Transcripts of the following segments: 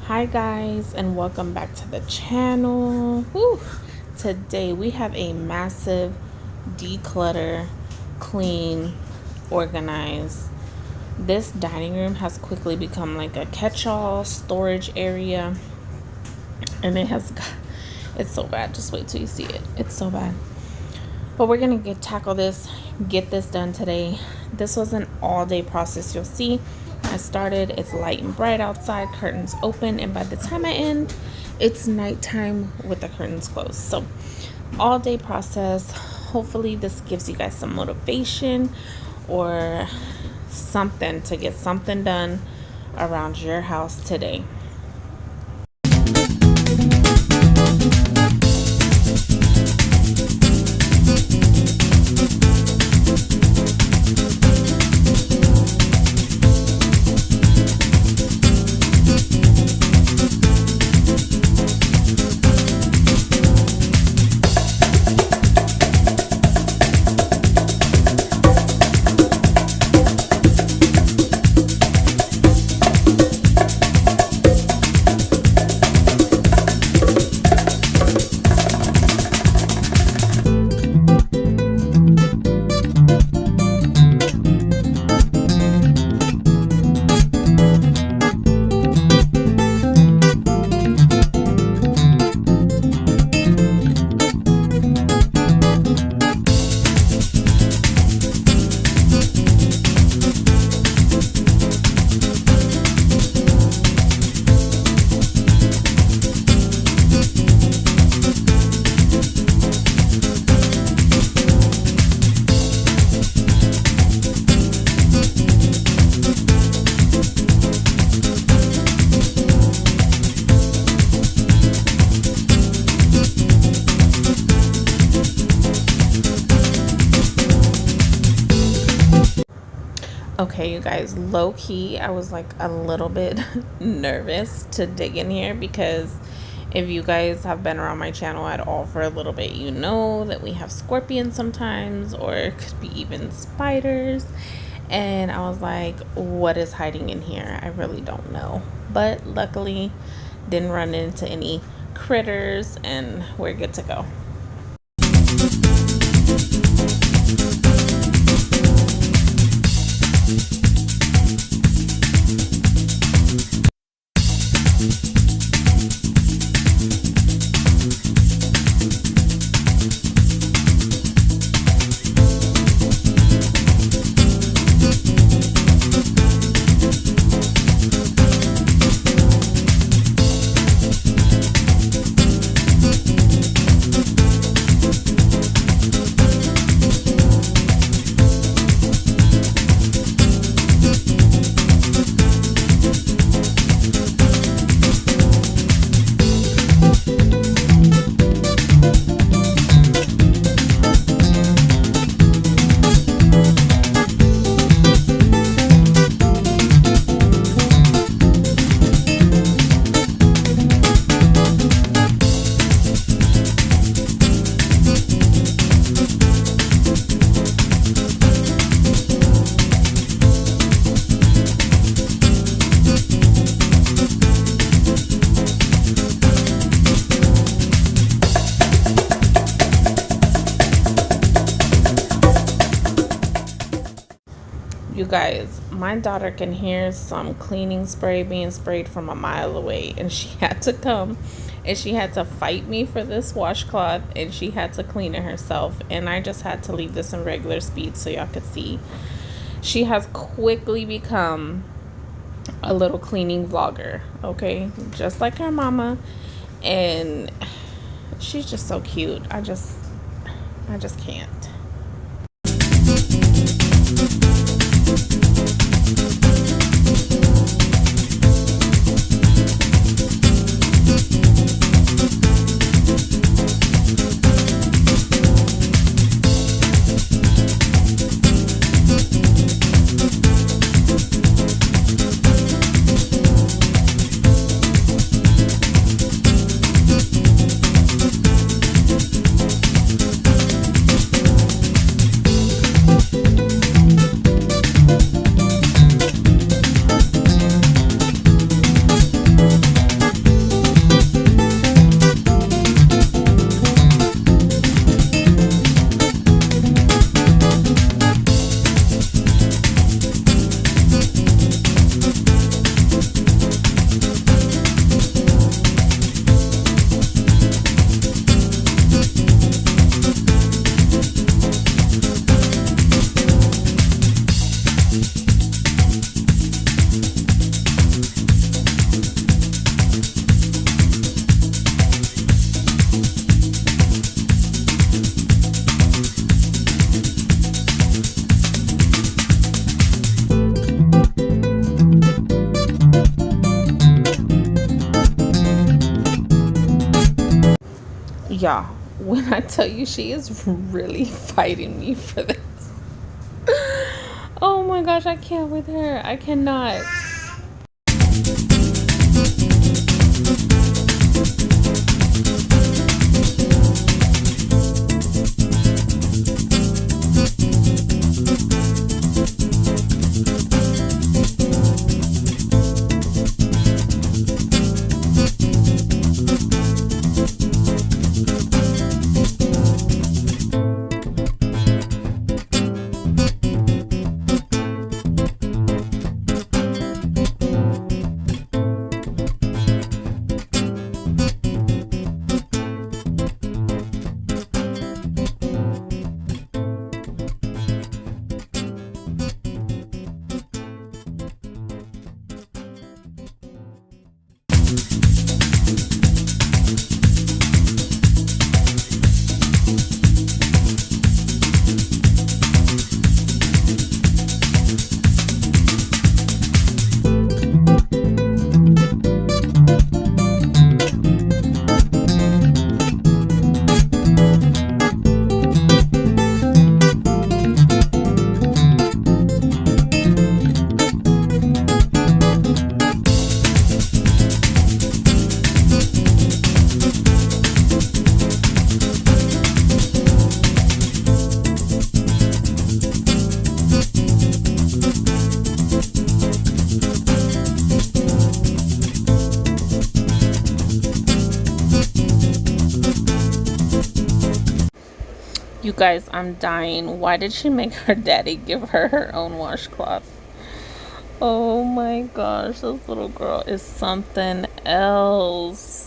Hi guys, and welcome back to the channel. Woo! Today we have a massive declutter, clean, organize. This dining room has quickly become like a catch-all storage area, and it's so bad. Just wait till you see it. It's so bad. But we're gonna get this done today. This was an all-day process. You'll see I started, it's light and bright outside, curtains open, and by the time I end, it's nighttime with the curtains closed. So all-day process. Hopefully this gives you guys some motivation or something to get something done around your house today. Okay, you guys, low key, I was like a little bit nervous to dig in here because if you guys have been around my channel at all for a little bit, you know that we have scorpions sometimes, or it could be even spiders. And I was like, what is hiding in here? I really don't know. But luckily, didn't run into any critters, and we're good to go. You guys, my daughter can hear some cleaning spray being sprayed from a mile away, and she had to come and she had to fight me for this washcloth, and she had to clean it herself, and I just had to leave this in regular speed so y'all could see. She has quickly become a little cleaning vlogger, okay, just like her mama, and she's just so cute. I just can't. Y'all, when I tell you she is really fighting me for this. Oh my gosh, I can't with her. I cannot. You guys, I'm dying. Why did she make her daddy give her her own washcloth? Oh my gosh, this little girl is something else.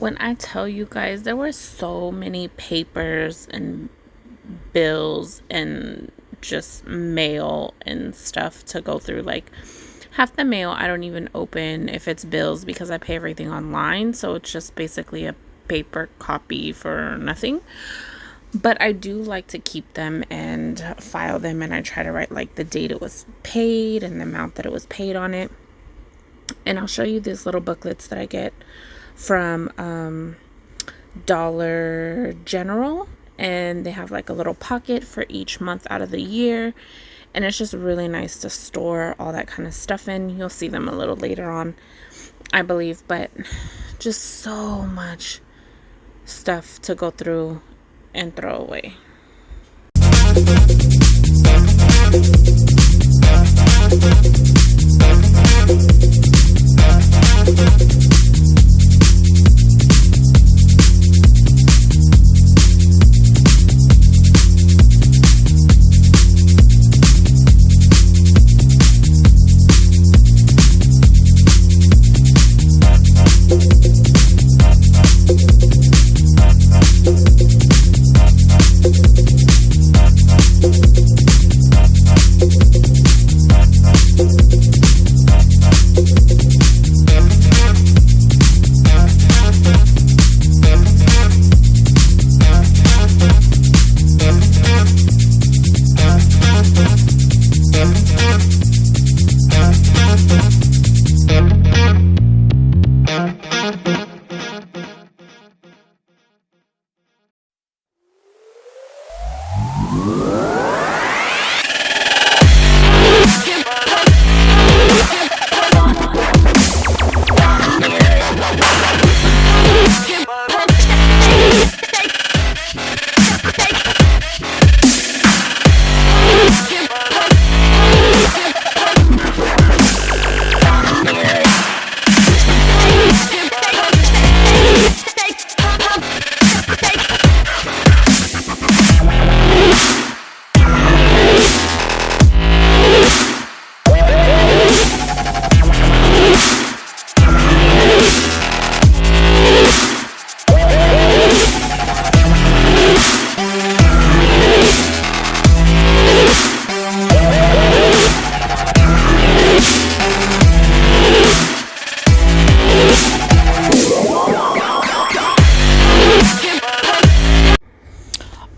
When I tell you guys, there were so many papers and bills and just mail and stuff to go through. Like, half the mail I don't even open if it's bills, because I pay everything online, so it's just basically a paper copy for nothing. But I do like to keep them and file them, and I try to write like the date it was paid and the amount that it was paid on it. And I'll show you these little booklets that I get from Dollar General, and they have like a little pocket for each month out of the year, and it's just really nice to store all that kind of stuff in. You'll see them a little later on, I believe, but just so much stuff to go through and throw away.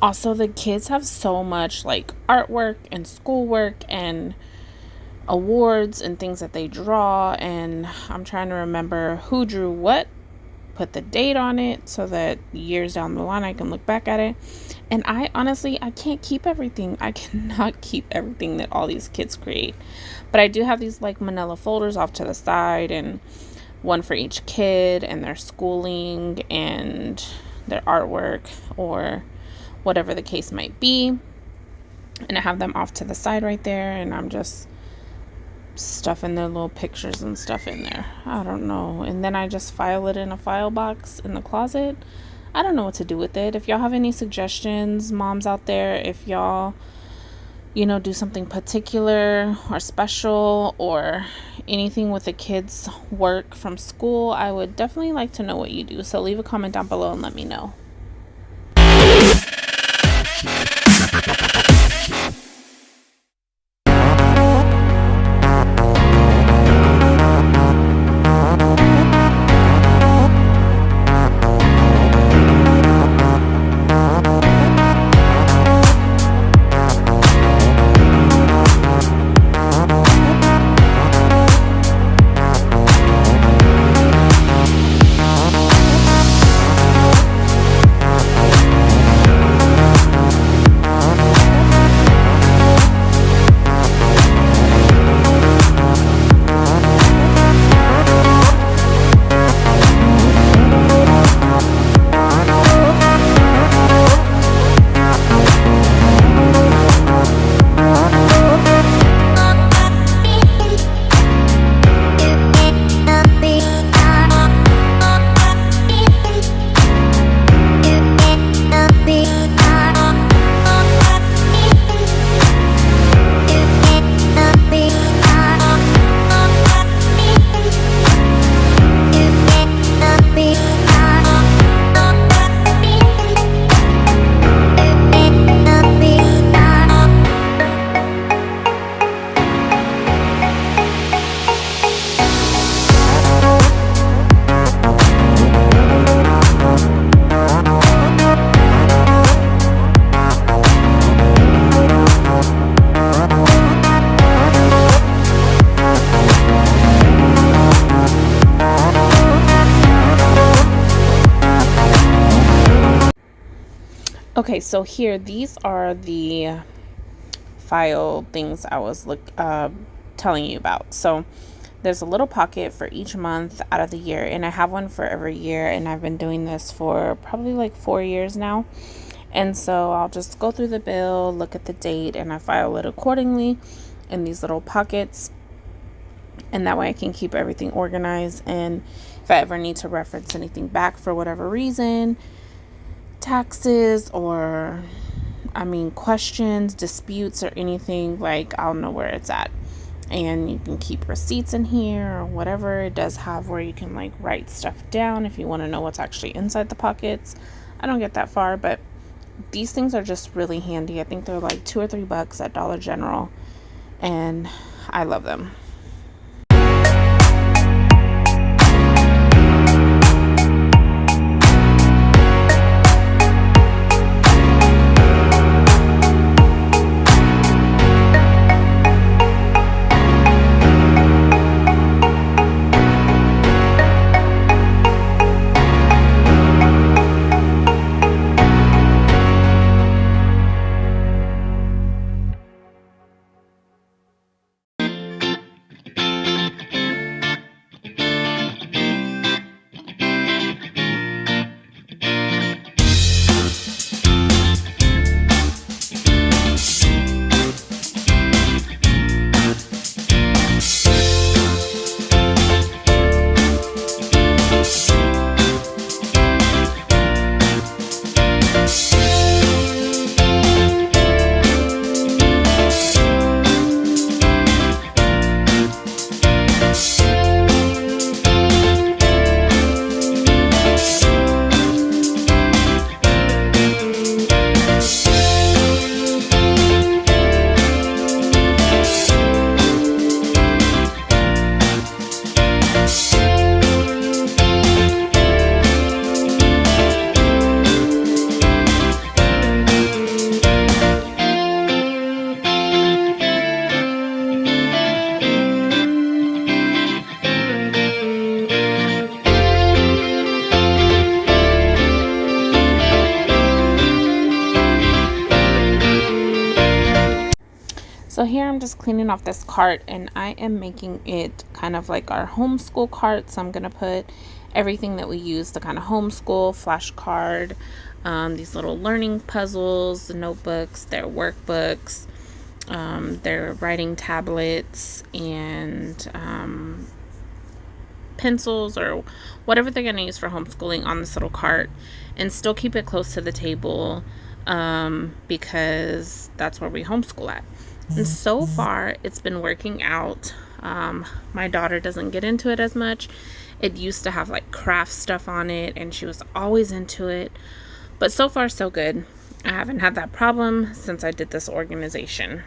Also, the kids have so much like artwork and schoolwork and awards and things that they draw, and I'm trying to remember who drew what, put the date on it so that years down the line I can look back at it. And I honestly, I can't keep everything. I cannot keep everything that all these kids create. But I do have these like manila folders off to the side, and one for each kid and their schooling and their artwork or whatever the case might be. And I have them off to the side right there, and I'm just stuffing their little pictures and stuff in there. I don't know. And then I just file it in a file box in the closet. I don't know what to do with it. If y'all have any suggestions, moms out there, if y'all, do something particular or special or anything with the kids' work from school, I would definitely like to know what you do. So leave a comment down below and let me know. Okay, so here, these are the file things I was telling you about. So there's a little pocket for each month out of the year, and I have one for every year, and I've been doing this for probably like 4 years now. And so I'll just go through the bill, look at the date, and I file it accordingly in these little pockets. And that way I can keep everything organized, and if I ever need to reference anything back for whatever reason, taxes or questions, disputes, or anything, like I'll know where it's at. And you can keep receipts in here or whatever. It does have where you can like write stuff down if you want to know what's actually inside the pockets. I don't get that far, but these things are just really handy. I think they're like $2 or $3 at Dollar General, and I love them. So here I'm just cleaning off this cart, and I am making it kind of like our homeschool cart. So I'm going to put everything that we use to kind of homeschool, flashcard, these little learning puzzles, the notebooks, their workbooks, their writing tablets, and pencils or whatever they're going to use for homeschooling on this little cart, and still keep it close to the table because that's where we homeschool at. And so far it's been working out. My daughter doesn't get into it as much. It used to have like craft stuff on it, and she was always into it, but so far so good. I haven't had that problem since I did this organization.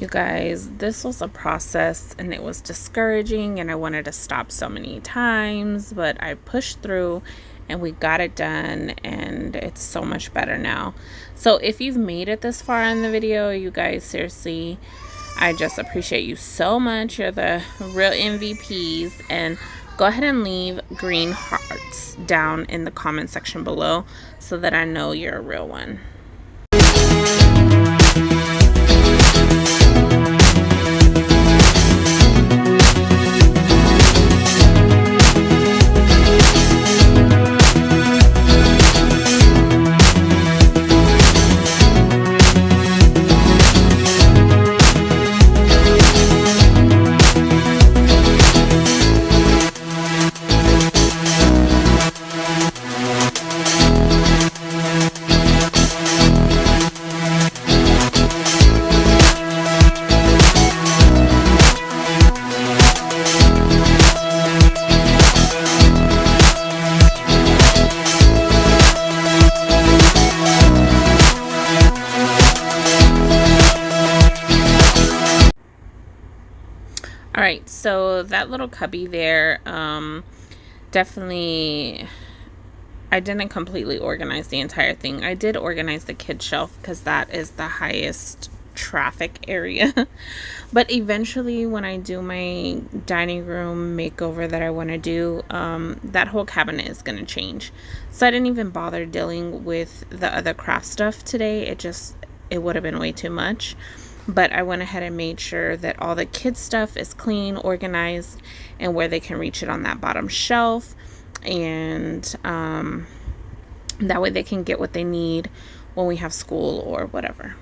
You guys, this was a process and it was discouraging and I wanted to stop so many times, but I pushed through and we got it done and it's so much better now. So if you've made it this far in the video, you guys, seriously, I just appreciate you so much. You're the real MVPs, and go ahead and leave green hearts down in the comment section below so that I know you're a real one. Alright, so that little cubby there, definitely, I didn't completely organize the entire thing. I did organize the kid shelf because that is the highest traffic area. But eventually when I do my dining room makeover that I want to do, that whole cabinet is going to change. So I didn't even bother dealing with the other craft stuff today. It would have been way too much. But I went ahead and made sure that all the kids stuff is clean, organized, and where they can reach it on that bottom shelf. And that way they can get what they need when we have school or whatever.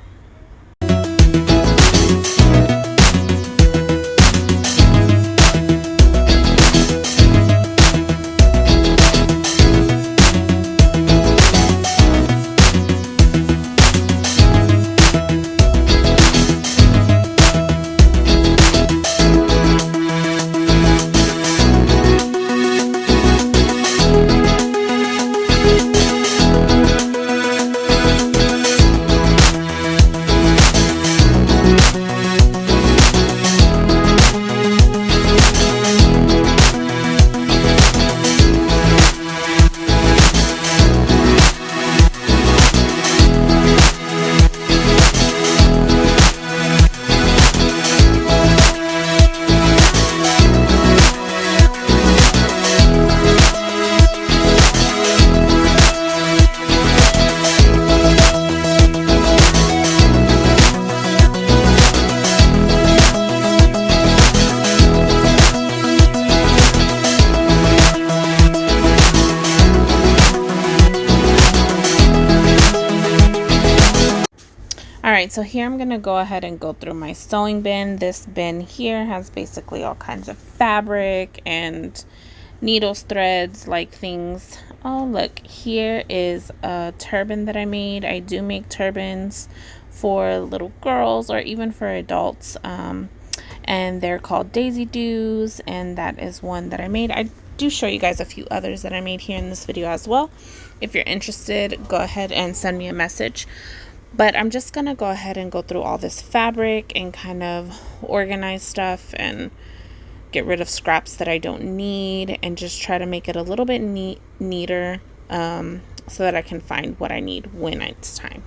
Alright, so here I'm going to go ahead and go through my sewing bin. This bin here has basically all kinds of fabric and needles, threads, like things. Oh, look, here is a turban that I made. I do make turbans for little girls or even for adults. And they're called Daisy Doos, and that is one that I made. I do show you guys a few others that I made here in this video as well. If you're interested, go ahead and send me a message. But I'm just going to go ahead and go through all this fabric and kind of organize stuff and get rid of scraps that I don't need and just try to make it a little bit neater so that I can find what I need when it's time.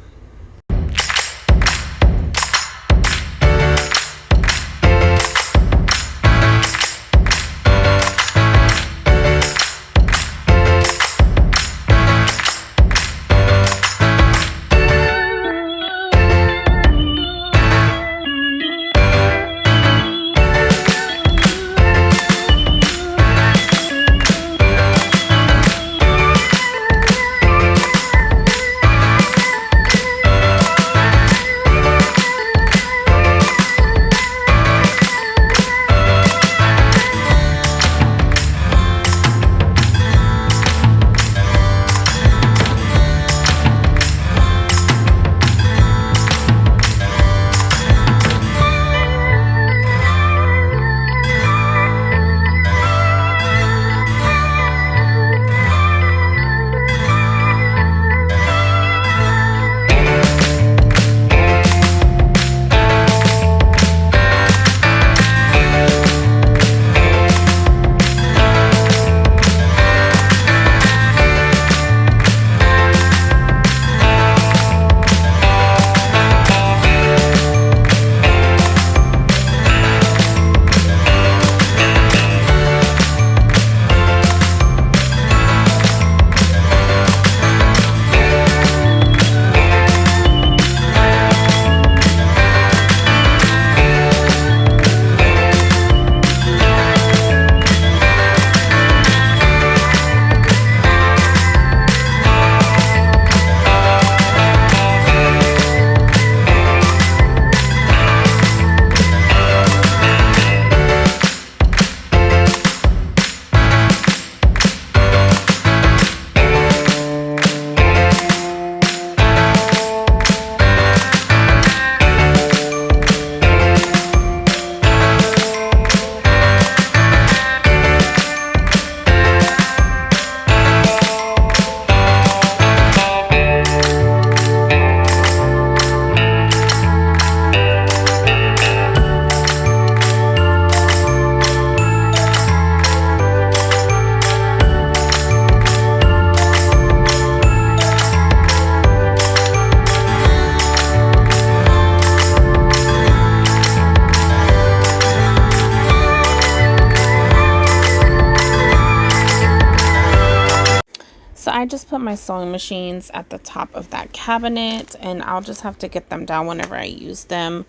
I just put my sewing machines at the top of that cabinet, and I'll just have to get them down whenever I use them.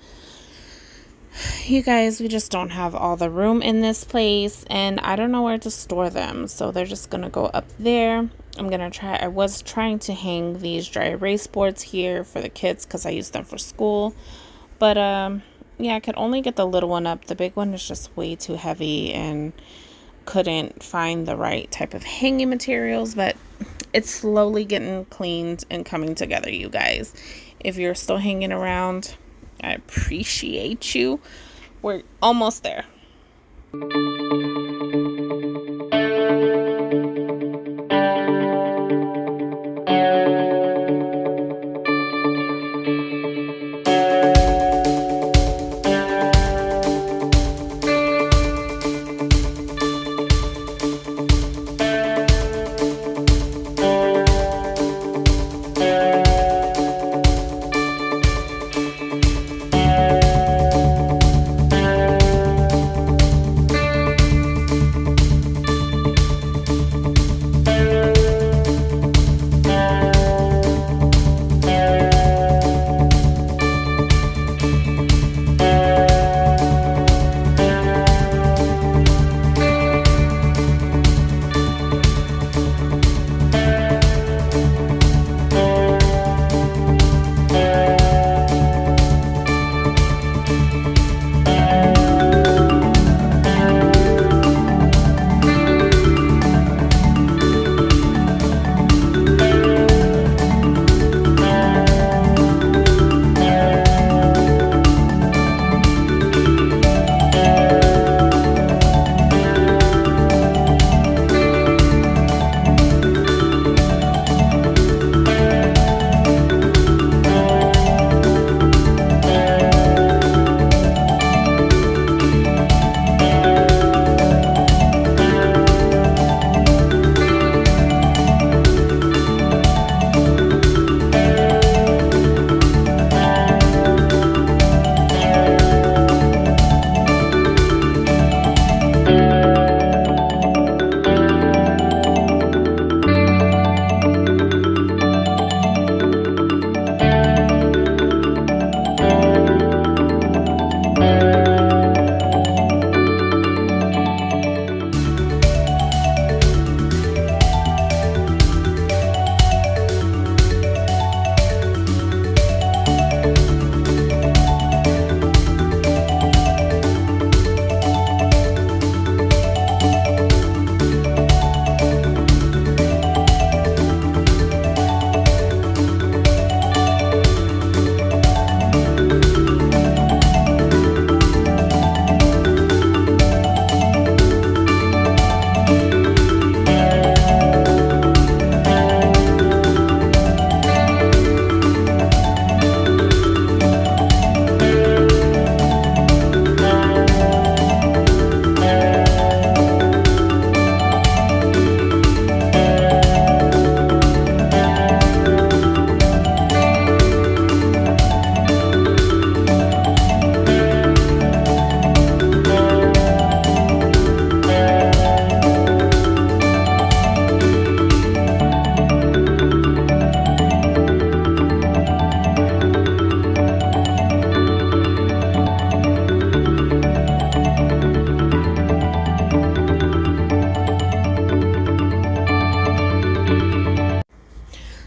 You guys, we just don't have all the room in this place, and I don't know where to store them, so they're just gonna go up there. I was trying to hang these dry erase boards here for the kids because I use them for school, but yeah, I could only get the little one up. The big one is just way too heavy and couldn't find the right type of hanging materials, but it's slowly getting cleaned and coming together, you guys. If you're still hanging around, I appreciate you. We're almost there.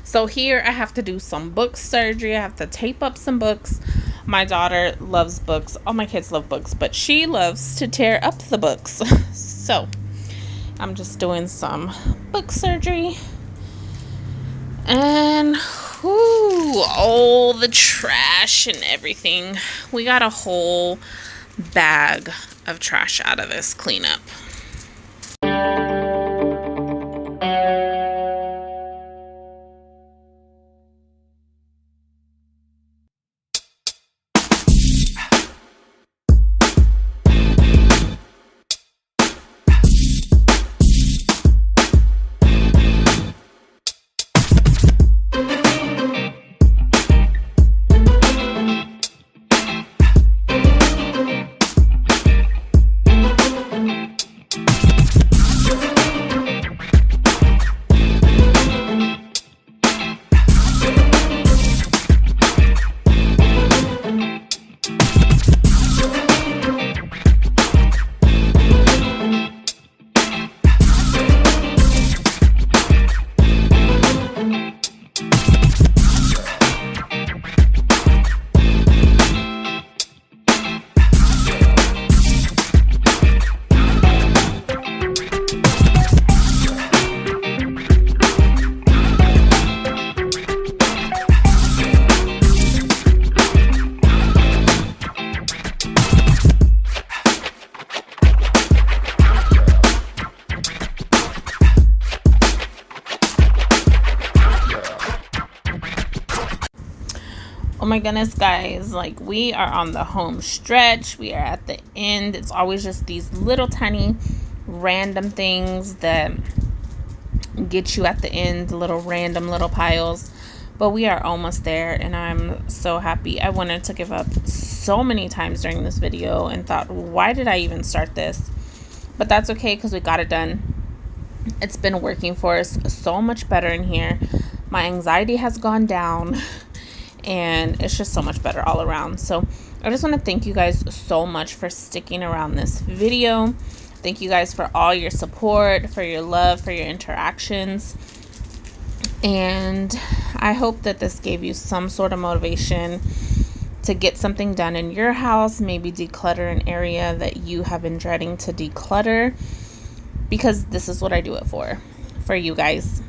So here I have to do some book surgery. I have to tape up some books. My daughter loves books. All my kids love books, but she loves to tear up the books. So I'm just doing some book surgery. And all the trash and everything. We got a whole bag of trash out of this cleanup. Oh my goodness, guys, like we are on the home stretch. We are at the end. It's always just these little tiny random things that get you at the end, little random little piles. But we are almost there, and I'm so happy. I wanted to give up so many times during this video and thought, why did I even start this? But that's okay, because we got it done. It's been working for us so much better in here. My anxiety has gone down, and it's just so much better all around. So I just want to thank you guys so much for sticking around this video. Thank you guys for all your support, for your love, for your interactions. And I hope that this gave you some sort of motivation to get something done in your house, maybe declutter an area that you have been dreading to declutter, because this is what I do it for you guys,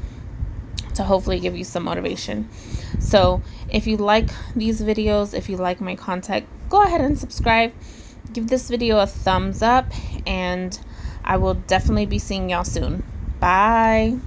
to hopefully give you some motivation. So if you like these videos, if you like my content, go ahead and subscribe. Give this video a thumbs up, and I will definitely be seeing y'all soon. Bye.